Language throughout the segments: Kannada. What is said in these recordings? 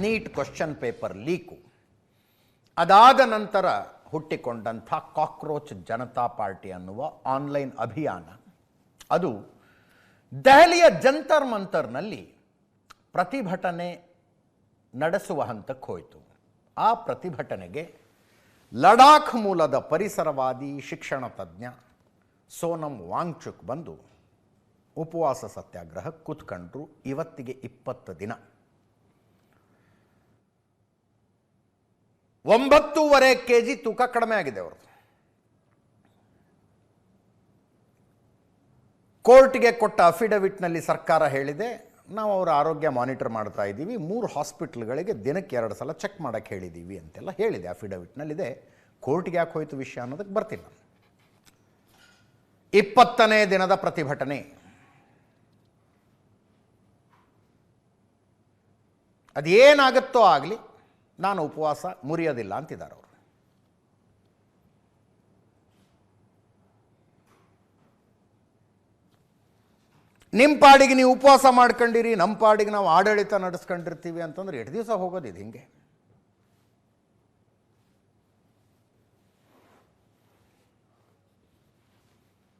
ನೀಟ್ ಕ್ವಶನ್ ಪೇಪರ್ ಲೀಕು, ಅದಾದ ನಂತರ ಹುಟ್ಟಿಕೊಂಡಂಥ ಕಾಕ್ರೋಚ್ ಜನತಾ ಪಾರ್ಟಿ ಅನ್ನುವ ಆನ್ಲೈನ್ ಅಭಿಯಾನ, ಅದು ದೆಹಲಿಯ ಜಂತರ್ ಮಂತರ್ನಲ್ಲಿ ಪ್ರತಿಭಟನೆ ನಡೆಸುವ ಹಂತಕ್ಕೆ ಹೋಯಿತು. ಆ ಪ್ರತಿಭಟನೆಗೆ ಲಡಾಖ್ ಮೂಲದ ಪರಿಸರವಾದಿ ಶಿಕ್ಷಣ ತಜ್ಞ ಸೋನಂ ವಾಂಗ್ಚುಕ್ ಬಂದು ಉಪವಾಸ ಸತ್ಯಾಗ್ರಹ ಕೂತ್ಕೊಂಡ್ರು. ಇವತ್ತಿಗೆ 20 ದಿನ. 9.5 kg ತೂಕ ಕಡಿಮೆ ಆಗಿದೆ ಅವರು. ಕೋರ್ಟ್ಗೆ ಕೊಟ್ಟ ಅಫಿಡವಿಟ್ನಲ್ಲಿ ಸರ್ಕಾರ ಹೇಳಿದೆ, ನಾವು ಅವರ ಆರೋಗ್ಯ ಮಾನಿಟರ್ ಮಾಡ್ತಾ ಇದ್ದೀವಿ, 3 ಹಾಸ್ಪಿಟ್ಲ್ಗಳಿಗೆ ದಿನಕ್ಕೆ 2 ಸಲ ಚೆಕ್ ಮಾಡೋಕ್ಕೆ ಹೇಳಿದ್ದೀವಿ ಅಂತೆಲ್ಲ ಹೇಳಿದೆ, ಅಫಿಡವಿಟ್ನಲ್ಲಿದೆ. ಕೋರ್ಟ್ಗೆ ಯಾಕೆ ಹೋಯ್ತು ವಿಷಯ ಅನ್ನೋದಕ್ಕೆ ಬರ್ತಿಲ್ಲ. 20ನೇ ದಿನದ ಪ್ರತಿಭಟನೆ. ಅದೇನಾಗುತ್ತೋ ಆಗಲಿ, ನಾನು ಉಪವಾಸ ಮುರಿಯೋದಿಲ್ಲ ಅಂತಿದ್ದಾರೆ ಅವರು. ನಿಮ್ಮ ಪಾಡಿಗೆ ನೀವು ಉಪವಾಸ ಮಾಡ್ಕೊಂಡಿರಿ, ನಮ್ಮ ಪಾಡಿಗೆ ನಾವು ಆಡಳಿತ ನಡೆಸ್ಕೊಂಡಿರ್ತೀವಿ ಅಂತಂದ್ರೆ ಎಷ್ಟು ದಿವಸ ಹೋಗೋದಿದೆ ಹಿಂಗೆ?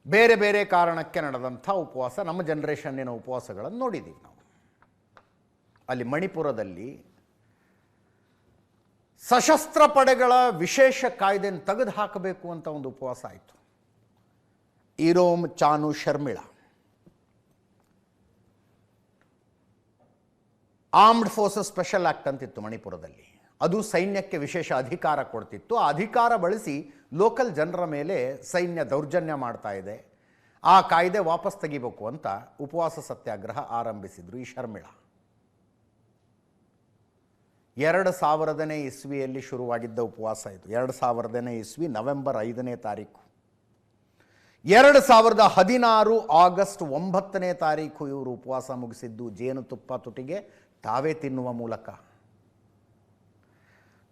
ಬೇರೆ ಬೇರೆ ಕಾರಣಕ್ಕೆ ನಡೆದಂಥ ಉಪವಾಸ, ನಮ್ಮ ಜನರೇಷನ್ನಿನ ಉಪವಾಸಗಳನ್ನು ನೋಡಿದ್ದೀವಿ ನಾವು. ಅಲ್ಲಿ ಮಣಿಪುರದಲ್ಲಿ ಸಶಸ್ತ್ರ ಪಡೆಗಳ ವಿಶೇಷ ಕಾಯ್ದೆಯನ್ನು ತೆಗೆದು ಹಾಕಬೇಕು ಅಂತ ಒಂದು ಉಪವಾಸ ಆಯಿತು. Irom Chanu Sharmila armed forces special act ಅಂತಿತ್ತು ಮಣಿಪುರದಲ್ಲಿ. ಅದು ಸೈನ್ಯಕ್ಕೆ ವಿಶೇಷ ಅಧಿಕಾರ ಕೊಡ್ತಿತ್ತು. ಆ ಅಧಿಕಾರ ಬಳಸಿ ಲೋಕಲ್ ಜನರ ಮೇಲೆ ಸೈನ್ಯ ದೌರ್ಜನ್ಯ ಮಾಡ್ತಾ ಇದೆ, ಆ ಕಾಯ್ದೆ ವಾಪಸ್ ತೆಗಿಬೇಕು ಅಂತ ಉಪವಾಸ ಸತ್ಯಾಗ್ರಹ ಆರಂಭಿಸಿದ್ರು ಈ ಶರ್ಮಿಳಾ. 2000ನೇ ಇಸ್ವಿಯಲ್ಲಿ ಶುರುವಾಗಿದ್ದ ಉಪವಾಸ ಇದು. 2000ನೇ ಇಸ್ವಿ ನವೆಂಬರ್ 5ನೇ ತಾರೀಕು. 2016 ಆಗಸ್ಟ್ 9ನೇ ತಾರೀಕು ಇವರು ಉಪವಾಸ ಮುಗಿಸಿದ್ದು ಜೇನುತುಪ್ಪ ತುಟಿಗೆ ತಾವೇ ತಿನ್ನುವ ಮೂಲಕ.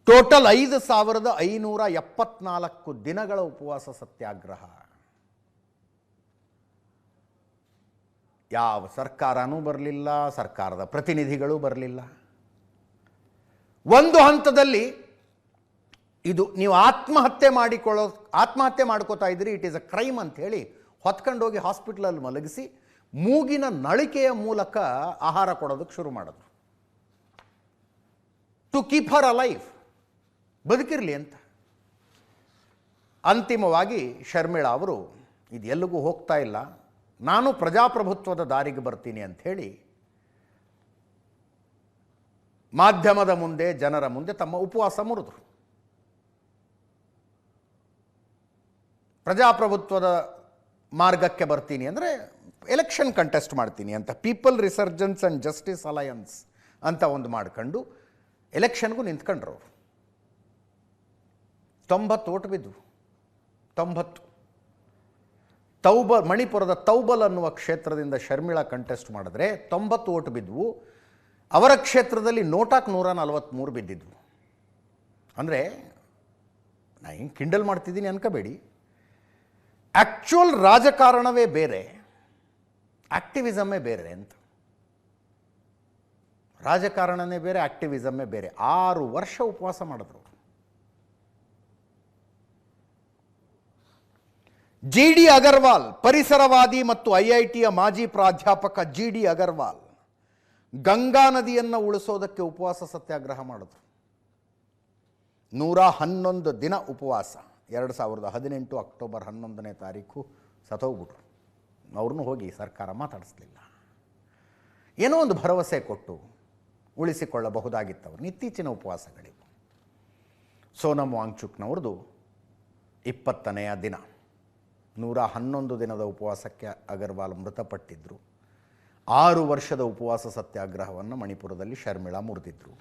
ಟೋಟಲ್ 5574 ದಿನಗಳ ಉಪವಾಸ ಸತ್ಯಾಗ್ರಹ. ಯಾವ ಸರ್ಕಾರನೂ ಬರಲಿಲ್ಲ, ಸರ್ಕಾರದ ಪ್ರತಿನಿಧಿಗಳು ಬರಲಿಲ್ಲ. ಒಂದು ಹಂತದಲ್ಲಿ ಇದು ನೀವು ಆತ್ಮಹತ್ಯೆ ಮಾಡ್ಕೋತಾ ಇದ್ದೀರಿ, ಇಟ್ ಈಸ್ ಅ ಕ್ರೈಮ್ ಅಂತ ಹೇಳಿ ಹೊತ್ಕೊಂಡೋಗಿ ಹಾಸ್ಪಿಟ್ಲಲ್ಲಿ ಮಲಗಿಸಿ ಮೂಗಿನ ನಳಿಕೆಯ ಮೂಲಕ ಆಹಾರ ಕೊಡೋದಕ್ಕೆ ಶುರು ಮಾಡಿದ್ರು. ಟು ಕೀಪ್ ಹರ್ ಅಲೈವ್, ಬದುಕಿರಲಿ ಅಂತ. ಅಂತಿಮವಾಗಿ ಶರ್ಮಿಳಾ ಅವರು ಇದು ಎಲ್ಲಿಗೂ ಹೋಗ್ತಾ ಇಲ್ಲ, ನಾನು ಪ್ರಜಾಪ್ರಭುತ್ವದ ದಾರಿಗೆ ಬರ್ತೀನಿ ಅಂಥೇಳಿ ಮಾಧ್ಯಮದ ಮುಂದೆ, ಜನರ ಮುಂದೆ ತಮ್ಮ ಉಪವಾಸ ಮುರಿದ್ರು. ಪ್ರಜಾಪ್ರಭುತ್ವದ ಮಾರ್ಗಕ್ಕೆ ಬರ್ತೀನಿ ಅಂದರೆ ಎಲೆಕ್ಷನ್ ಕಂಟೆಸ್ಟ್ ಮಾಡ್ತೀನಿ ಅಂತ, people resurgence and justice alliance ಅಂತ ಒಂದು ಮಾಡ್ಕೊಂಡು ಎಲೆಕ್ಷನ್ಗೂ ನಿಂತ್ಕೊಂಡ್ರು ಅವರು. 90 ಓಟ್ ಬಿದ್ದು. 90 ಮಣಿಪುರದ ತೌಬಲ್ ಅನ್ನುವ ಕ್ಷೇತ್ರದಿಂದ ಶರ್ಮಿಳಾ ಕಂಟೆಸ್ಟ್ ಮಾಡಿದ್ರೆ 90 ಓಟ್ ಬಿದ್ದವು. ಅವರ ಕ್ಷೇತ್ರದಲ್ಲಿ ನೋಟಾಕ್ 143 ಬಿದ್ದಿದ್ವು. ಅಂದರೆ ನಾನು ಹಿಂಗೆ ಕಿಂಡಲ್ ಮಾಡ್ತಿದ್ದೀನಿ ಅನ್ಕೋಬೇಡಿ, ಆ್ಯಕ್ಚುಯಲ್ ರಾಜಕಾರಣವೇ ಬೇರೆ, ಆಕ್ಟಿವಿಸಮೇ ಬೇರೆ ಅಂತ. ರಾಜಕಾರಣನೇ ಬೇರೆ, ಆಕ್ಟಿವಿಸಮೇ ಬೇರೆ. 6 ವರ್ಷ ಉಪವಾಸ ಮಾಡಿದ್ರು. GD ಅಗರ್ವಾಲ್, ಪರಿಸರವಾದಿ ಮತ್ತು IITಯ ಮಾಜಿ ಪ್ರಾಧ್ಯಾಪಕ GD ಅಗರ್ವಾಲ್ ಗಂಗಾ ನದಿಯನ್ನು ಉಳಿಸೋದಕ್ಕೆ ಉಪವಾಸ ಸತ್ಯಾಗ್ರಹ ಮಾಡಿದ್ರು. 111 ದಿನ ಉಪವಾಸ. 2018 ಅಕ್ಟೋಬರ್ 11ನೇ ತಾರೀಕು ಸತ್ತೋಗ್ಬಿಟ್ರು. ಅವ್ರನ್ನೂ ಹೋಗಿ ಸರ್ಕಾರ ಮಾತಾಡಿಸ್ಲಿಲ್ಲ. ಏನೋ ಒಂದು ಭರವಸೆ ಕೊಟ್ಟು ಉಳಿಸಿಕೊಳ್ಳಬಹುದಾಗಿತ್ತವ್ರನ್ನ. ಇತ್ತೀಚಿನ ಉಪವಾಸಗಳಿವು. ಸೋನಂ ವಾಂಗ್ಚುಕ್ನವ್ರದ್ದು 20ನೇ ದಿನ. 111 ದಿನದ ಉಪವಾಸಕ್ಕೆ ಅಗರ್ವಾಲ್ ಮೃತಪಟ್ಟಿದ್ದರು. 6 ವರ್ಷದ ಉಪವಾಸ ಸತ್ಯಾಗ್ರಹವನ್ನು ಮಣಿಪುರದಲ್ಲಿ ಶರ್ಮಿಳಾ ಮುರಿದಿದ್ರು.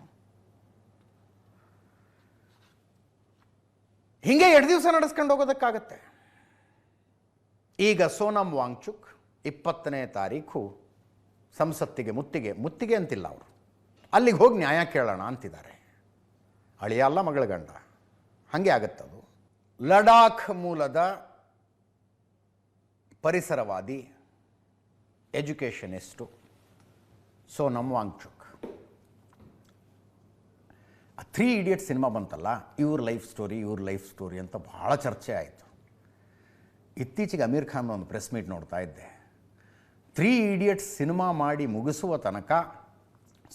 ಹೀಗೆ 2 ದಿವಸ ನಡೆಸ್ಕೊಂಡು ಹೋಗೋದಕ್ಕಾಗತ್ತೆ. ಈಗ ಸೋನಂ ವಾಂಗ್ಚುಕ್ 20ನೇ ತಾರೀಕು ಸಂಸತ್ತಿಗೆ ಮುತ್ತಿಗೆ ಅಂತಿಲ್ಲ ಅವರು, ಅಲ್ಲಿಗೆ ಹೋಗಿ ನ್ಯಾಯ ಕೇಳೋಣ ಅಂತಿದ್ದಾರೆ. ಅಳಿಯ ಅಲ್ಲ ಮಗಳ ಗಂಡ, ಹಾಗೆ ಆಗತ್ತದು. ಲಡಾಖ್ ಮೂಲದ ಪರಿಸರವಾದಿ, ಎಜುಕೇಷನಿಸ್ಟು ಸೋನಂ ವಾಂಗ್ಚುಕ್ 3 Idiots ಸಿನಿಮಾ ಬಂತಲ್ಲ, ಇವ್ರ ಲೈಫ್ ಸ್ಟೋರಿ ಅಂತ ಭಾಳ ಚರ್ಚೆ ಆಯಿತು. ಇತ್ತೀಚೆಗೆ ಅಮೀರ್ ಖಾನ್ ಒಂದು ಪ್ರೆಸ್ ಮೀಟ್ ನೋಡ್ತಾ ಇದ್ದೆ. 3 Idiots ಸಿನಿಮಾ ಮಾಡಿ ಮುಗಿಸುವ ತನಕ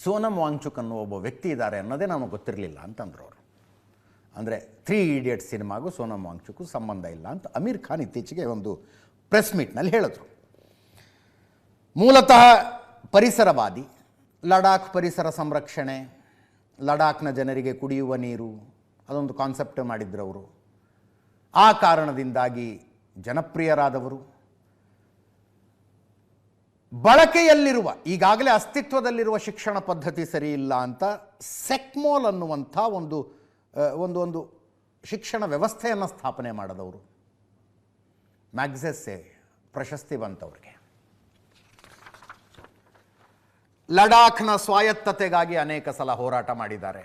ಸೋನಮ್ ವಾಂಗ್ಚುಕ್ ಅನ್ನೋ ಒಬ್ಬ ವ್ಯಕ್ತಿ ಇದ್ದಾರೆ ಅನ್ನೋದೇ ನಮಗೆ ಗೊತ್ತಿರಲಿಲ್ಲ ಅಂತಂದ್ರು ಅವರು. ಅಂದರೆ 3 Idiots ಸಿನಿಮಾಗೂ ಸೋನಮ್ ವಾಂಗ್ಚುಕ್ಗೂ ಸಂಬಂಧ ಇಲ್ಲ ಅಂತ ಅಮೀರ್ ಖಾನ್ ಇತ್ತೀಚೆಗೆ ಒಂದು ಪ್ರೆಸ್ ಮೀಟ್ನಲ್ಲಿ ಹೇಳಿದ್ರು. ಮೂಲತಃ ಪರಿಸರವಾದಿ, ಲಡಾಖ್ ಪರಿಸರ ಸಂರಕ್ಷಣೆ, ಲಡಾಖ್ನ ಜನರಿಗೆ ಕುಡಿಯುವ ನೀರು ಅದೊಂದು ಕಾನ್ಸೆಪ್ಟ್ ಮಾಡಿದ್ರು ಅವರು. ಆ ಕಾರಣದಿಂದಾಗಿ ಜನಪ್ರಿಯರಾದವರು. ಬಳಕೆಯಲ್ಲಿರುವ ಈಗಾಗಲೇ ಅಸ್ತಿತ್ವದಲ್ಲಿರುವ ಶಿಕ್ಷಣ ಪದ್ಧತಿ ಸರಿ ಇಲ್ಲ ಅಂತ ಸೆಕ್ಮೋಲ್ ಅನ್ನುವಂಥ ಒಂದು ಶಿಕ್ಷಣ ವ್ಯವಸ್ಥೆಯನ್ನು ಸ್ಥಾಪನೆ ಮಾಡಿದವರು. ಮ್ಯಾಗ್ಸೆಸ್ಸೆ ಪ್ರಶಸ್ತಿ ಬಂತವ್ರಿಗೆ. ಲಡಾಖ್ನ ಸ್ವಾಯತ್ತತೆಗಾಗಿ ಅನೇಕ ಸಲ ಹೋರಾಟ ಮಾಡಿದ್ದಾರೆ.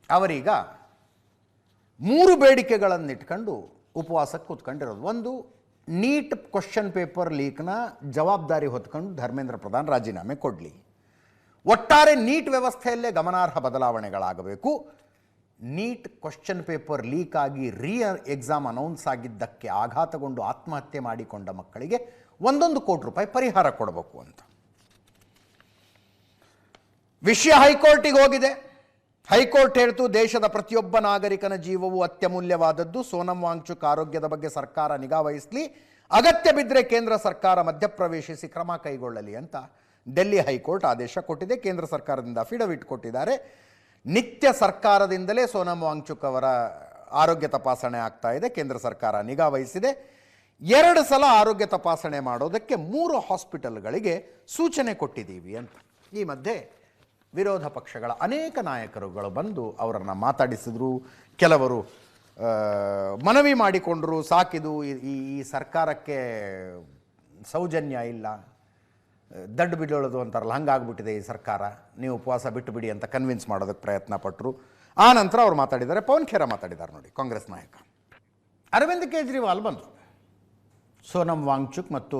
ಅವರೀಗ 3 ಬೇಡಿಕೆಗಳನ್ನಿಟ್ಕೊಂಡು ಉಪವಾಸಕ್ಕೆ ಕೂತ್ಕೊಂಡಿರೋದು. ಒಂದು, ನೀಟ್ ಕ್ವಶನ್ ಪೇಪರ್ ಲೀಕ್ನ ಜವಾಬ್ದಾರಿ ಹೊತ್ಕೊಂಡು ಧರ್ಮೇಂದ್ರ ಪ್ರಧಾನ್ ರಾಜೀನಾಮೆ ಕೊಡಲಿ. ಒಟ್ಟಾರೆ ನೀಟ್ ವ್ಯವಸ್ಥೆಯಲ್ಲೇ ಗಮನಾರ್ಹ ಬದಲಾವಣೆಗಳಾಗಬೇಕು. ನೀಟ್ ಕ್ವಶನ್ ಪೇಪರ್ ಲೀಕ್ ಆಗಿ ಎಕ್ಸಾಮ್ ಅನೌನ್ಸ್ ಆಗಿದ್ದಕ್ಕೆ ಆಘಾತಗೊಂಡು ಆತ್ಮಹತ್ಯೆ ಮಾಡಿಕೊಂಡ ಮಕ್ಕಳಿಗೆ 1 ಕೋಟಿ ರೂಪಾಯಿ ಪರಿಹಾರ ಕೊಡಬೇಕು ಅಂತ ವಿಷಯ ಹೈಕೋರ್ಟಿಗೆ ಹೋಗಿದೆ. ಹೈಕೋರ್ಟ್ ಹೇಳ್ತು, ದೇಶದ ಪ್ರತಿಯೊಬ್ಬ ನಾಗರಿಕನ ಜೀವವು ಅತ್ಯಮೂಲ್ಯವಾದದ್ದು. ಸೋನಮ್ ವಾಂಗ್ಚುಕ್ ಆರೋಗ್ಯದ ಬಗ್ಗೆ ಸರ್ಕಾರ ನಿಗಾ ವಹಿಸಲಿ, ಅಗತ್ಯ ಬಿದ್ದರೆ ಕೇಂದ್ರ ಸರ್ಕಾರ ಮಧ್ಯಪ್ರವೇಶಿಸಿ ಕ್ರಮ ಕೈಗೊಳ್ಳಲಿ ಅಂತ ಡೆಲ್ಲಿ ಹೈಕೋರ್ಟ್ ಆದೇಶ ಕೊಟ್ಟಿದೆ. ಕೇಂದ್ರ ಸರ್ಕಾರದಿಂದ ಅಫಿಡವಿಟ್ ಕೊಟ್ಟಿದ್ದಾರೆ. ನಿತ್ಯ ಸರ್ಕಾರದಿಂದಲೇ ಸೋನಮ್ ವಾಂಗ್ಚುಕ್ ಅವರ ಆರೋಗ್ಯ ತಪಾಸಣೆ ಆಗ್ತಾ ಇದೆ. ಕೇಂದ್ರ ಸರ್ಕಾರ ನಿಗಾ ವಹಿಸಿದೆ. 2 ಸಲ ಆರೋಗ್ಯ ತಪಾಸಣೆ ಮಾಡೋದಕ್ಕೆ 3 ಹಾಸ್ಪಿಟಲ್ಗಳಿಗೆ ಸೂಚನೆ ಕೊಟ್ಟಿದ್ದೀವಿ ಅಂತ. ಈ ಮಧ್ಯೆ ವಿರೋಧ ಪಕ್ಷಗಳ ಅನೇಕ ನಾಯಕರುಗಳು ಬಂದು ಅವರನ್ನು ಮಾತಾಡಿಸಿದ್ರು. ಕೆಲವರು ಮನವಿ ಮಾಡಿಕೊಂಡರು, ಸಾಕಿದು ಈ ಸರ್ಕಾರಕ್ಕೆ ಸೌಜನ್ಯ ಇಲ್ಲ, ದಡ್ಡು ಬಿಡೋದು ಅಂತಾರಲ್ಲ, ಹಂಗಾಗ್ಬಿಟ್ಟಿದೆ ಈ ಸರ್ಕಾರ, ನೀವು ಉಪವಾಸ ಬಿಟ್ಟು ಬಿಡಿ ಅಂತ ಕನ್ವಿನ್ಸ್ ಮಾಡೋದಕ್ಕೆ ಪ್ರಯತ್ನ ಪಟ್ಟರು. ಆ ನಂತರ ಅವ್ರು ಮಾತಾಡಿದ್ದಾರೆ. ಪವನ್ ಖೇರಾ ಮಾತಾಡಿದ್ದಾರೆ ನೋಡಿ, ಕಾಂಗ್ರೆಸ್ ನಾಯಕ. ಅರವಿಂದ್ ಕೇಜ್ರಿವಾಲ್ ಬಂದರು. ಸೋನಮ್ ವಾಂಗ್ಚುಕ್ ಮತ್ತು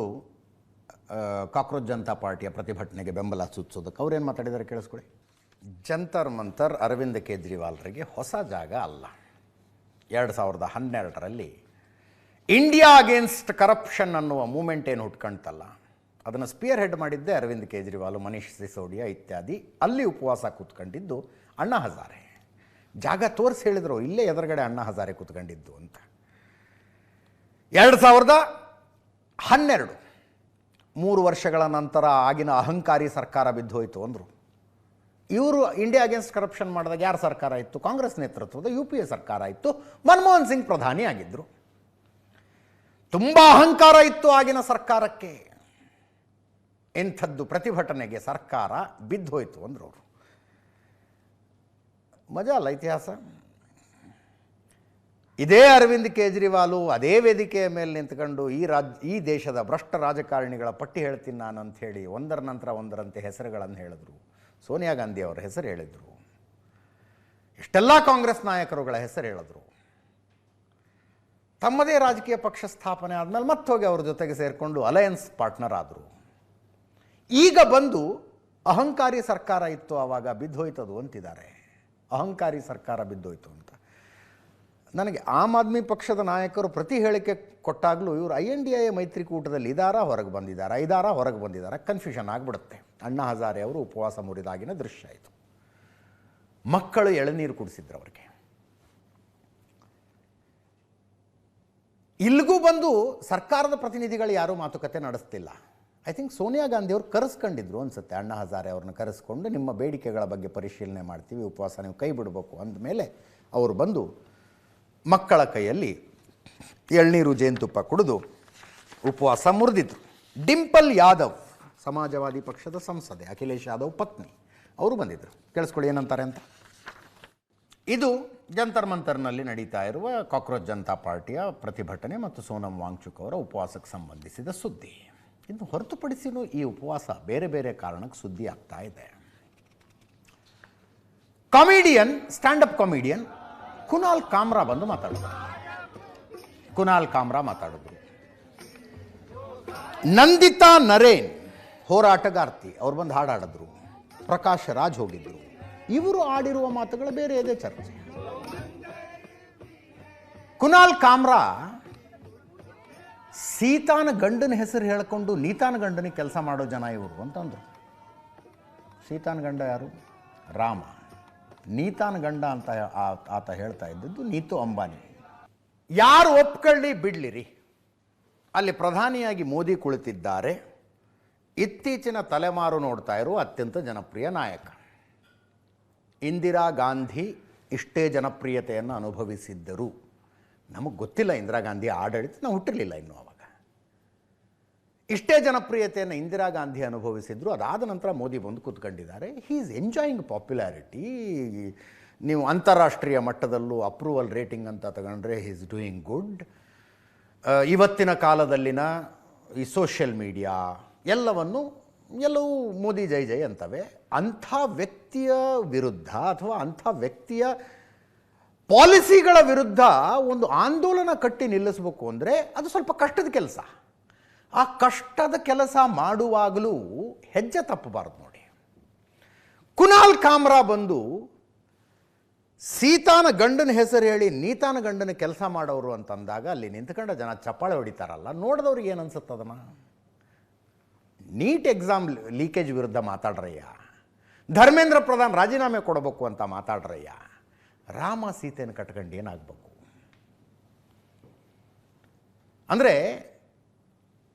ಕಾಕ್ರೋಚ್ ಜನತಾ ಪಾರ್ಟಿಯ ಪ್ರತಿಭಟನೆಗೆ ಬೆಂಬಲ ಸೂಚಿಸೋದಕ್ಕೆ ಅವ್ರೇನು ಮಾತಾಡಿದ್ದಾರೆ ಕೇಳಿಸ್ಕೊಳ್ಳಿ. ಜಂತರ್ ಮಂತರ್ ಅರವಿಂದ್ ಕೇಜ್ರಿವಾಲ್ರಿಗೆ ಹೊಸ ಜಾಗ ಅಲ್ಲ. 2012ರಲ್ಲಿ ಇಂಡಿಯಾ ಅಗೇನ್ಸ್ಟ್ ಕರಪ್ಷನ್ ಅನ್ನುವ ಮೂಮೆಂಟ್ ಏನು ಹುಟ್ಕೊಂತಲ್ಲ, ಅದನ್ನು ಸ್ಪಿಯರ್ ಹೆಡ್ ಮಾಡಿದ್ದೆ ಅರವಿಂದ್ ಕೇಜ್ರಿವಾಲ್, ಮನೀಶ್ ಸಿಸೋಡಿಯಾ ಇತ್ಯಾದಿ. ಅಲ್ಲಿ ಉಪವಾಸ ಕೂತ್ಕೊಂಡಿದ್ದು ಅಣ್ಣಾ ಹಜಾರೆ. ಜಾಗ ತೋರಿಸಿ ಹೇಳಿದ್ರು, ಇಲ್ಲೇ ಎದುರುಗಡೆ ಅಣ್ಣಾ ಹಜಾರೆ ಕೂತ್ಕೊಂಡಿದ್ದು ಅಂತ. 2012 3 ವರ್ಷಗಳ ನಂತರ ಆಗಿನ ಅಹಂಕಾರಿ ಸರ್ಕಾರ ಬಿದ್ದು ಹೋಯಿತು ಅಂದರು. ಇವರು ಇಂಡಿಯಾ ಅಗೇನ್ಸ್ಟ್ ಕರಪ್ಷನ್ ಮಾಡಿದಾಗ ಯಾರ ಸರ್ಕಾರ ಇತ್ತು? ಕಾಂಗ್ರೆಸ್ ನೇತೃತ್ವದ UPA ಸರ್ಕಾರ ಇತ್ತು. ಮನಮೋಹನ್ ಸಿಂಗ್ ಪ್ರಧಾನಿ ಆಗಿದ್ದರು. ತುಂಬ ಅಹಂಕಾರ ಇತ್ತು ಆಗಿನ ಸರ್ಕಾರಕ್ಕೆ. ಇಂಥದ್ದು ಪ್ರತಿಭಟನೆಗೆ ಸರ್ಕಾರ ಬಿದ್ದು ಹೋಯಿತು ಅಂದರು ಅವರು. ಮಜಾ ಅಲ್ಲ ಇತಿಹಾಸ. ಇದೇ ಅರವಿಂದ್ ಕೇಜ್ರಿವಾಲು ಅದೇ ವೇದಿಕೆಯ ಮೇಲೆ ನಿಂತ್ಕೊಂಡು ಈ ದೇಶದ ಭ್ರಷ್ಟ ರಾಜಕಾರಣಿಗಳ ಪಟ್ಟಿ ಹೇಳ್ತೀನಿ ನಾನು ಅಂಥೇಳಿ ಒಂದರ ನಂತರ ಒಂದರಂತೆ ಹೆಸರುಗಳನ್ನು ಹೇಳಿದ್ರು. ಸೋನಿಯಾ ಗಾಂಧಿ ಅವರ ಹೆಸರು ಹೇಳಿದರು, ಇಷ್ಟೆಲ್ಲ ಕಾಂಗ್ರೆಸ್ ನಾಯಕರುಗಳ ಹೆಸರು ಹೇಳಿದ್ರು. ತಮ್ಮದೇ ರಾಜಕೀಯ ಪಕ್ಷ ಸ್ಥಾಪನೆ ಆದಮೇಲೆ ಮತ್ತೆ ಹೋಗಿ ಅವ್ರ ಜೊತೆಗೆ ಸೇರಿಕೊಂಡು ಅಲಯನ್ಸ್ ಪಾರ್ಟ್ನರ್ ಆದರು. ಈಗ ಬಂದು ಅಹಂಕಾರಿ ಸರ್ಕಾರ ಇತ್ತು ಆವಾಗ ಬಿದ್ದೋಯ್ತದು ಅಂತಿದ್ದಾರೆ. ಅಹಂಕಾರಿ ಸರ್ಕಾರ ಬಿದ್ದೋಯ್ತು ಅಂತ. ನನಗೆ ಆಮ್ ಆದ್ಮಿ ಪಕ್ಷದ ನಾಯಕರು ಪ್ರತಿ ಹೇಳಿಕೆ ಕೊಟ್ಟಾಗಲೂ ಇವರು INDA ಮೈತ್ರಿಕೂಟದಲ್ಲಿ ಹೊರಗೆ ಬಂದಿದ್ದಾರೆ ಕನ್ಫ್ಯೂಷನ್ ಆಗಿಬಿಡುತ್ತೆ. ಅಣ್ಣಾ ಹಜಾರೆ ಅವರು ಉಪವಾಸ ಮುರಿದಾಗಿನ ದೃಶ್ಯ ಆಯಿತು. ಮಕ್ಕಳು ಎಳನೀರು ಕುಡಿಸಿದ್ರು ಅವರಿಗೆ. ಇಲ್ಲಿಗೂ ಬಂದು ಸರ್ಕಾರದ ಪ್ರತಿನಿಧಿಗಳು ಯಾರೂ ಮಾತುಕತೆ ನಡೆಸ್ತಿಲ್ಲ. ಐ ಥಿಂಕ್ ಸೋನಿಯಾ ಗಾಂಧಿ ಅವರು ಕರೆಸ್ಕೊಂಡಿದ್ರು ಅನಿಸುತ್ತೆ. ಅಣ್ಣಾ ಹಜಾರೆ ಅವ್ರನ್ನ ಕರೆಸ್ಕೊಂಡು ನಿಮ್ಮ ಬೇಡಿಕೆಗಳ ಬಗ್ಗೆ ಪರಿಶೀಲನೆ ಮಾಡ್ತೀವಿ, ಉಪವಾಸ ನೀವು ಕೈ ಬಿಡಬೇಕು ಅಂದಮೇಲೆ ಅವರು ಬಂದು ಮಕ್ಕಳ ಕೈಯಲ್ಲಿ ಎಳ್ನೀರು ಜೇನುತುಪ್ಪ ಕುಡಿದು ಉಪವಾಸ ಮುರಿದಿದ್ರು. ಡಿಂಪಲ್ ಯಾದವ್ ಸಮಾಜವಾದಿ ಪಕ್ಷದ ಸಂಸದೆ, ಅಖಿಲೇಶ್ ಯಾದವ್ ಪತ್ನಿ, ಅವರು ಬಂದಿದ್ದರು. ಕೇಳಿಸ್ಕೊಳ್ಳಿ ಏನಂತಾರೆ ಅಂತ. ಇದು ಜಂತರ್ ಮಂತರ್ನಲ್ಲಿ ನಡೀತಾ ಇರುವ ಕಾಕ್ರೋಚ್ ಜನತಾ ಪಾರ್ಟಿಯ ಪ್ರತಿಭಟನೆ ಮತ್ತು ಸೋನಮ್ ವಾಂಗ್ಚುಕ್ ಅವರ ಉಪವಾಸಕ್ಕೆ ಸಂಬಂಧಿಸಿದ ಸುದ್ದಿ. ಇನ್ನು ಹೊರತುಪಡಿಸಿನೂ ಈ ಉಪವಾಸ ಬೇರೆ ಬೇರೆ ಕಾರಣಕ್ಕೆ ಸುದ್ದಿ ಆಗ್ತಾ ಇದೆ. ಸ್ಟ್ಯಾಂಡಪ್ ಕಾಮಿಡಿಯನ್ ಕುನಾಲ್ ಕಾಮ್ರಾ ಬಂದು ಮಾತಾಡಿದ್ರು. ನಂದಿತಾ ನರೇನ್ ಹೋರಾಟಗಾರ್ತಿ, ಅವ್ರು ಬಂದು ಹಾಡಾಡಿದ್ರು. ಪ್ರಕಾಶ್ ರಾಜ್ ಹೋಗಿದ್ರು. ಇವರು ಆಡಿರುವ ಮಾತುಗಳು ಬೇರೆ ಇದೆ ಚರ್ಚೆ. ಕುನಾಲ್ ಕಾಮ್ರಾ ಸೀತಾನ ಗಂಡನ ಹೆಸರು ಹೇಳ್ಕೊಂಡು ನೀತಾನ ಗಂಡನಿಗೆ ಕೆಲಸ ಮಾಡೋ ಜನ ಇವರು ಅಂತಂದರು. ಸೀತಾನ ಗಂಡ ಯಾರು? ರಾಮ. ನೀತಾನ ಗಂಡ ಅಂತ ಆತ ಹೇಳ್ತಾ ಇದ್ದದ್ದು ನೀತು ಅಂಬಾನಿ. ಯಾರು ಒಪ್ಕೊಳ್ಳಿ ಬಿಡ್ಲಿರಿ, ಅಲ್ಲಿ ಪ್ರಧಾನಿಯಾಗಿ ಮೋದಿ ಕುಳಿತಿದ್ದಾರೆ. ಇತ್ತೀಚಿನ ತಲೆಮಾರು ನೋಡ್ತಾ ಇರೋ ಅತ್ಯಂತ ಜನಪ್ರಿಯ ನಾಯಕ. ಇಂದಿರಾ ಗಾಂಧಿ ಇಷ್ಟೇ ಜನಪ್ರಿಯತೆಯನ್ನು ಅನುಭವಿಸಿದ್ದರು. ನಮಗೆ ಗೊತ್ತಿಲ್ಲ ಇಂದಿರಾ ಗಾಂಧಿ ಆಡಳಿತ, ನಾವು ಹುಟ್ಟಿರಲಿಲ್ಲ ಇನ್ನೂ ಅವಾಗ. ಇಷ್ಟೇ ಜನಪ್ರಿಯತೆಯನ್ನು ಇಂದಿರಾ ಗಾಂಧಿ ಅನುಭವಿಸಿದ್ರು. ಅದಾದ ನಂತರ ಮೋದಿ ಬಂದು ಕೂತ್ಕೊಂಡಿದ್ದಾರೆ. He is enjoying popularity. ನೀವು ಅಂತಾರಾಷ್ಟ್ರೀಯ ಮಟ್ಟದಲ್ಲೂ ಅಪ್ರೂವಲ್ ರೇಟಿಂಗ್ ಅಂತ ತಗೊಂಡ್ರೆ ಹಿ ಈಸ್ ಡೂಯಿಂಗ್ ಗುಡ್. ಇವತ್ತಿನ ಕಾಲದಲ್ಲಿನ ಈ ಸೋಷಿಯಲ್ ಮೀಡಿಯಾ ಎಲ್ಲವೂ ಮೋದಿ ಜೈ ಜೈ ಅಂತವೆ. ಅಂಥ ವ್ಯಕ್ತಿಯ ವಿರುದ್ಧ ಅಥವಾ ಅಂಥ ವ್ಯಕ್ತಿಯ ಪಾಲಿಸಿಗಳ ವಿರುದ್ಧ ಒಂದು ಆಂದೋಲನ ಕಟ್ಟಿ ನಿಲ್ಲಿಸಬೇಕು ಅಂದರೆ ಅದು ಸ್ವಲ್ಪ ಕಷ್ಟದ ಕೆಲಸ. ಆ ಕಷ್ಟದ ಕೆಲಸ ಮಾಡುವಾಗಲೂ ಹೆಜ್ಜೆ ತಪ್ಪಬಾರ್ದು ನೋಡಿ. ಕುನಾಲ್ ಕಾಮ್ರಾ ಬಂದು ಸೀತಾನ ಗಂಡನ ಹೆಸರು ಹೇಳಿ ನೀತಾನ ಗಂಡನ ಕೆಲಸ ಮಾಡೋರು ಅಂತಂದಾಗ ಅಲ್ಲಿ ನಿಂತ್ಕೊಂಡ ಜನ ಚಪ್ಪಾಳೆ ಹೊಡಿತಾರಲ್ಲ, ನೋಡಿದವ್ರಿಗೆ ಏನು ಅನ್ಸುತ್ತೆ ಅದನ್ನು? ನೀಟ್ ಎಕ್ಸಾಮ್ ಲೀಕೇಜ್ ವಿರುದ್ಧ ಮಾತಾಡ್ರಯ್ಯ, ಧರ್ಮೇಂದ್ರ ಪ್ರಧಾನ್ ರಾಜೀನಾಮೆ ಕೊಡಬೇಕು ಅಂತ ಮಾತಾಡ್ರಯ್ಯ, ರಾಮ ಸೀತೆಯನ್ನು ಕಟ್ಕೊಂಡು ಏನಾಗಬೇಕು? ಅಂದರೆ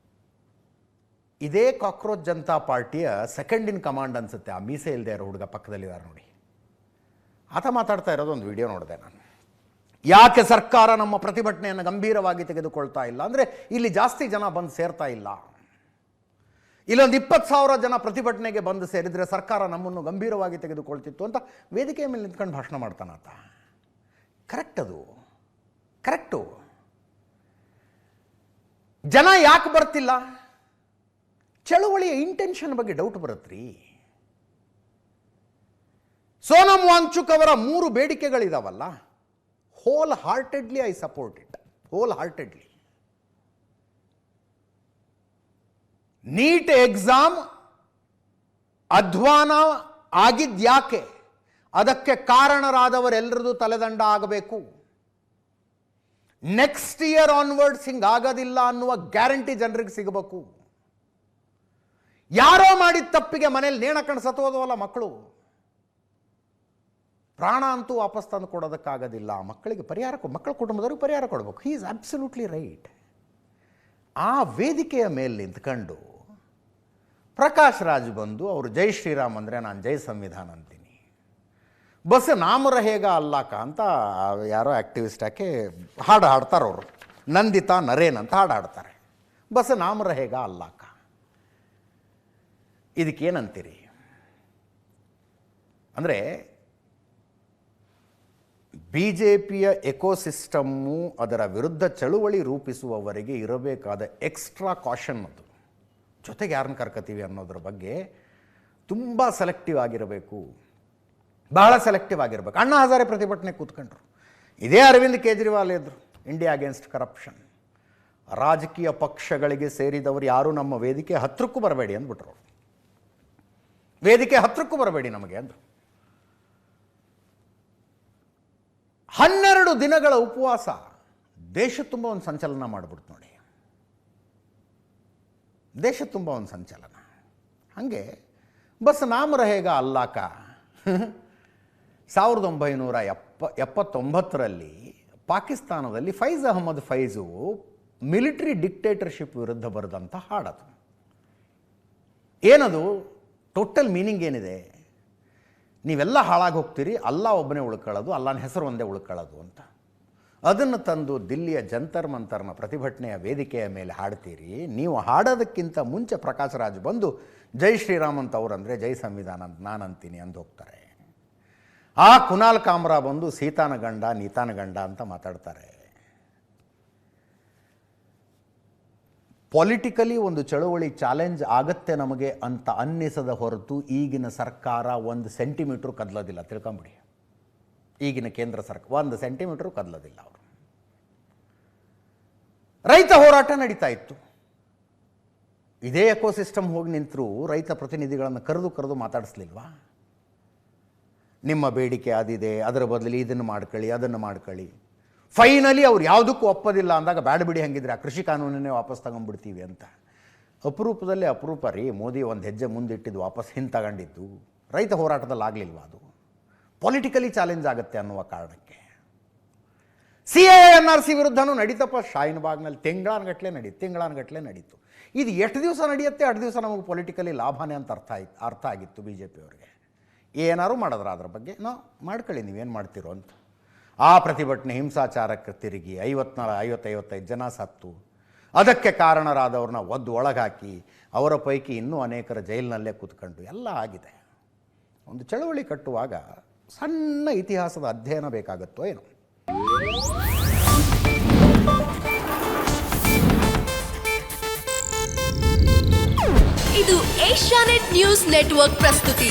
ಇದೇ ಕಾಕ್ರೋಚ್ ಜನತಾ ಪಾರ್ಟಿಯ ಸೆಕೆಂಡ್ ಇನ್ ಕಮಾಂಡ್ ಅನ್ಸುತ್ತೆ, ಆ ಮೀಸೆ ಇಲ್ಲದೆ ಇರೋ ಹುಡುಗ ಪಕ್ಕದಲ್ಲಿದ್ದಾರೆ ನೋಡಿ, ಆತ ಮಾತಾಡ್ತಾ ಇರೋದು ಒಂದು ವಿಡಿಯೋ ನೋಡಿದೆ ನಾನು. ಯಾಕೆ ಸರ್ಕಾರ ನಮ್ಮ ಪ್ರತಿಭಟನೆಯನ್ನು ಗಂಭೀರವಾಗಿ ತೆಗೆದುಕೊಳ್ತಾ ಇಲ್ಲ ಅಂದರೆ ಇಲ್ಲಿ ಜಾಸ್ತಿ ಜನ ಬಂದು ಸೇರ್ತಾ ಇಲ್ಲ. ಇಲ್ಲೊಂದು 20,000 ಜನ ಪ್ರತಿಭಟನೆಗೆ ಬಂದು ಸೇರಿದರೆ ಸರ್ಕಾರ ನಮ್ಮನ್ನು ಗಂಭೀರವಾಗಿ ತೆಗೆದುಕೊಳ್ತಿತ್ತು ಅಂತ ವೇದಿಕೆಯ ಮೇಲೆ ನಿಂತ್ಕೊಂಡು ಭಾಷಣ ಮಾಡ್ತಾನಾತ. ಕರೆಕ್ಟ್, ಅದು ಕರೆಕ್ಟು. ಜನ ಯಾಕೆ ಬರ್ತಿಲ್ಲ? ಚಳುವಳಿಯ ಇಂಟೆನ್ಷನ್ ಬಗ್ಗೆ ಡೌಟ್ ಬರುತ್ತ್ರಿ. ಸೋನಂ ವಾಂಗ್ಚುಕ್ ಅವರ 3 ಬೇಡಿಕೆಗಳಿದಾವಲ್ಲ, wholeheartedly I support it, wholeheartedly. NEET exam ಅಧ್ವಾನ ಆಗಿದ್ಯಾಕೆ? ಅದಕ್ಕೆ ಕಾರಣರಾದವರೆಲ್ಲರದು ತಲೆದಂಡ ಆಗಬೇಕು. ನೆಕ್ಸ್ಟ್ ಇಯರ್ ಆನ್ವರ್ಡ್ಸ್ ಹಿಂಗಾಗೋದಿಲ್ಲ ಅನ್ನುವ ಗ್ಯಾರಂಟಿ ಜನರಿಗೆ ಸಿಗಬೇಕು. ಯಾರೋ ಮಾಡಿದ ತಪ್ಪಿಗೆ ಮನೇಲಿ ನೇಣ ಕಣ್ ಸತ್ತೋದವಲ್ಲ ಮಕ್ಕಳು, ಪ್ರಾಣ ಅಂತೂ ವಾಪಸ್ ತಂದು ಕೊಡೋದಕ್ಕಾಗೋದಿಲ್ಲ. ಮಕ್ಕಳಿಗೆ ಪರಿಹಾರ, ಮಕ್ಕಳ ಕುಟುಂಬದವ್ರಿಗೆ ಪರಿಹಾರ ಕೊಡಬೇಕು. He is absolutely right. ಆ ವೇದಿಕೆಯ ಮೇಲೆ ನಿಂತ್ಕೊಂಡು ಪ್ರಕಾಶ್ ರಾಜ್ ಬಂದು ಅವರು ಜೈ ಶ್ರೀರಾಮ್ ಅಂದರೆ ನಾನು ಜೈ ಸಂವಿಧಾನ ಅಂತೀನಿ, ಬಸ್ ನಾಮ ರಹೇಗ ಅಲ್ಲಾಕ ಅಂತ ಯಾರೋ ಆ್ಯಕ್ಟಿವಿಸ್ಟ್ ಹಾಕಿ ಹಾಡು ಹಾಡ್ತಾರೆ ಅವರು, ನಂದಿತಾ ನರೇನ್ ಅಂತ ಹಾಡು ಹಾಡ್ತಾರೆ, ಬಸ್ ನಾಮ ರಹೇಗ ಅಲ್ಲಾಕ. ಇದಕ್ಕೇನಂತೀರಿ? ಅಂದರೆ ಬಿ ಜೆ ಪಿಯ ಎಕೋಸಿಸ್ಟಮ್ಮು ಅದರ ವಿರುದ್ಧ ಚಳುವಳಿ ರೂಪಿಸುವವರೆಗೆ ಇರಬೇಕಾದ ಎಕ್ಸ್ಟ್ರಾ ಕಾಷನ್ ಅದು. ಜೊತೆಗೆ ಯಾರನ್ನ ಕರ್ಕತೀವಿ ಅನ್ನೋದ್ರ ಬಗ್ಗೆ ತುಂಬ ಸೆಲೆಕ್ಟಿವ್ ಆಗಿರಬೇಕು, ಬಹಳ ಸೆಲೆಕ್ಟಿವ್ ಆಗಿರಬೇಕು. ಅಣ್ಣಾ ಹಜಾರೆ ಪ್ರತಿಭಟನೆ ಕೂತ್ಕೊಂಡ್ರು, ಇದೇ ಅರವಿಂದ್ ಕೇಜ್ರಿವಾಲ್ ಇದ್ರು, ಇಂಡಿಯಾ ಅಗೇನ್ಸ್ಟ್ ಕರಪ್ಷನ್. ರಾಜಕೀಯ ಪಕ್ಷಗಳಿಗೆ ಸೇರಿದವರು ಯಾರೂ ನಮ್ಮ ವೇದಿಕೆ ಹತ್ರಕ್ಕೂ ಬರಬೇಡಿ ಅಂದ್ಬಿಟ್ರು. ವೇದಿಕೆ ಹತ್ರಕ್ಕೂ ಬರಬೇಡಿ ನಮಗೆ ಅಂದರು. 12 ದಿನಗಳ ಉಪವಾಸ ದೇಶ ತುಂಬ ಒಂದು ಸಂಚಲನ ಮಾಡಿಬಿಡ್ತು ನೋಡಿ, ದೇಶ ತುಂಬ ಒಂದು ಸಂಚಲನ. ಹಾಗೆ ಬಸ್ ನಾಮ ರಹೇಗ ಅಲ್ಲಾಕ 1979ರಲ್ಲಿ ಪಾಕಿಸ್ತಾನದಲ್ಲಿ ಫೈಜ್ ಅಹಮದ್ ಫೈಜು ಮಿಲಿಟರಿ ಡಿಕ್ಟೇಟರ್ಶಿಪ್ ವಿರುದ್ಧ ಬರೆದಂಥ ಹಾಡದು. ಏನದು ಟೋಟಲ್ ಮೀನಿಂಗ್ ಏನಿದೆ? ನೀವೆಲ್ಲ ಹಾಳಾಗಿ ಹೋಗ್ತೀರಿ, ಅಲ್ಲಾ ಒಬ್ಬನೇ ಉಳ್ಕೊಳ್ಳೋದು, ಅಲ್ಲಾನ ಹೆಸರು ಒಂದೇ ಉಳ್ಕೊಳ್ಳೋದು ಅಂತ. ಅದನ್ನು ತಂದು ದಿಲ್ಲಿಯ ಜಂತರ್ ಮಂತರ್ನ ಪ್ರತಿಭಟನೆಯ ವೇದಿಕೆಯ ಮೇಲೆ ಹಾಡ್ತೀರಿ. ನೀವು ಹಾಡೋದಕ್ಕಿಂತ ಮುಂಚೆ ಪ್ರಕಾಶ್ ರಾಜ್ ಬಂದು ಜೈ ಶ್ರೀರಾಮ್ ಅಂತ ಅವರಂದರೆ ಜೈ ಸಂವಿಧಾನ ಅಂತ ನಾನು ಅಂತೀನಿ ಅಂದು ಹೋಗ್ತಾರೆ. ಆ ಕುನಾಲ್ ಕಾಮ್ರಾ ಬಂದು ಸೀತಾನ ಗಂಡ ನೀತಾನ ಗಂಡ ಅಂತ ಮಾತಾಡ್ತಾರೆ. ಪೊಲಿಟಿಕಲಿ ಒಂದು ಚಳುವಳಿ ಚಾಲೆಂಜ್ ಆಗತ್ತೆ ನಮಗೆ ಅಂತ ಅನ್ನಿಸದ ಹೊರತು ಈಗಿನ ಸರ್ಕಾರ 1 ಸೆಂಟಿಮೀಟ್ರು ಕದಲೋದಿಲ್ಲ, ತಿಳ್ಕೊಂಬಿಡಿ. ಈಗಿನ ಕೇಂದ್ರ ಸರ್ಕಾರ 1 ಸೆಂಟಿಮೀಟ್ರು ಕದಲೋದಿಲ್ಲ. ಅವರು ರೈತ ಹೋರಾಟ ನಡೀತಾ ಇತ್ತು, ಇದೇ ಎಕೋಸಿಸ್ಟಮ್ ಹೋಗಿ ನಿಂತರೂ ರೈತ ಪ್ರತಿನಿಧಿಗಳನ್ನು ಕರೆದು ಮಾತಾಡಿಸ್ಲಿಲ್ವಾ? ನಿಮ್ಮ ಬೇಡಿಕೆ ಅದಿದೆ, ಅದರ ಬದಲು ಇದನ್ನು ಮಾಡ್ಕೊಳ್ಳಿ, ಅದನ್ನು ಮಾಡ್ಕೊಳ್ಳಿ. ಫೈನಲಿ ಅವ್ರು ಯಾವುದಕ್ಕೂ ಒಪ್ಪೋದಿಲ್ಲ ಅಂದಾಗ ಬ್ಯಾಡ ಬಿಡಿ, ಹಂಗಿದ್ರೆ ಆ ಕೃಷಿ ಕಾನೂನನ್ನೇ ವಾಪಸ್ ತಗೊಂಡ್ಬಿಡ್ತೀವಿ ಅಂತ. ಅಪರೂಪದಲ್ಲೇ ಅಪರೂಪ ರೀ ಮೋದಿ ಒಂದು ಹೆಜ್ಜೆ ಮುಂದಿಟ್ಟಿದ್ದು ವಾಪಸ್ ಹಿಂತಗೊಂಡಿದ್ದು. ರೈತ ಹೋರಾಟದಲ್ಲಿ ಆಗಲಿಲ್ವ ಅದು? ಪೊಲಿಟಿಕಲಿ ಚಾಲೆಂಜ್ ಆಗುತ್ತೆ ಅನ್ನುವ ಕಾರಣಕ್ಕೆ. CAA-NRC ವಿರುದ್ಧನೂ ನಡೀತಪ್ಪ ಶಾಹಿನ್ಬಾಗ್ನಲ್ಲಿ ತಿಂಗಳಾನುಗಟ್ಟಲೆ ನಡೀತು. ಇದು ಎಷ್ಟು ದಿವಸ ನಡೆಯುತ್ತೆ ಅಷ್ಟು ದಿವಸ ನಮಗೆ ಪೊಲಿಟಿಕಲಿ ಲಾಭನೇ ಅಂತ ಅರ್ಥ ಆಗಿತ್ತು ಬಿ ಜೆ ಪಿಯವ್ರಿಗೆ. ಏನಾರು ಮಾಡಿದ್ರ ಅದ್ರ ಬಗ್ಗೆ ನಾವು ಮಾಡ್ಕೊಳ್ಳಿ, ನೀವೇನು ಮಾಡ್ತಿರೋ ಅಂತ. ಆ ಪ್ರತಿಭಟನೆ ಹಿಂಸಾಚಾರಕ್ಕೆ ತಿರುಗಿ 55 ಜನ ಸತ್ತು, ಅದಕ್ಕೆ ಕಾರಣರಾದವ್ರನ್ನ ಒಳಗಾಕಿ ಅವರ ಪೈಕಿ ಇನ್ನೂ ಅನೇಕರ ಜೈಲಿನಲ್ಲೇ ಕೂತ್ಕೊಂಡು ಎಲ್ಲ ಆಗಿದೆ. ಒಂದು ಚಳವಳಿ ಕಟ್ಟುವಾಗ ಸಣ್ಣ ಇತಿಹಾಸದ ಅಧ್ಯಯನ ಬೇಕಾಗುತ್ತೋ ಏನೋ. ಇದು ಏಷ್ಯಾನೆಟ್ ನ್ಯೂಸ್ ನೆಟ್ವರ್ಕ್ ಪ್ರಸ್ತುತಿ.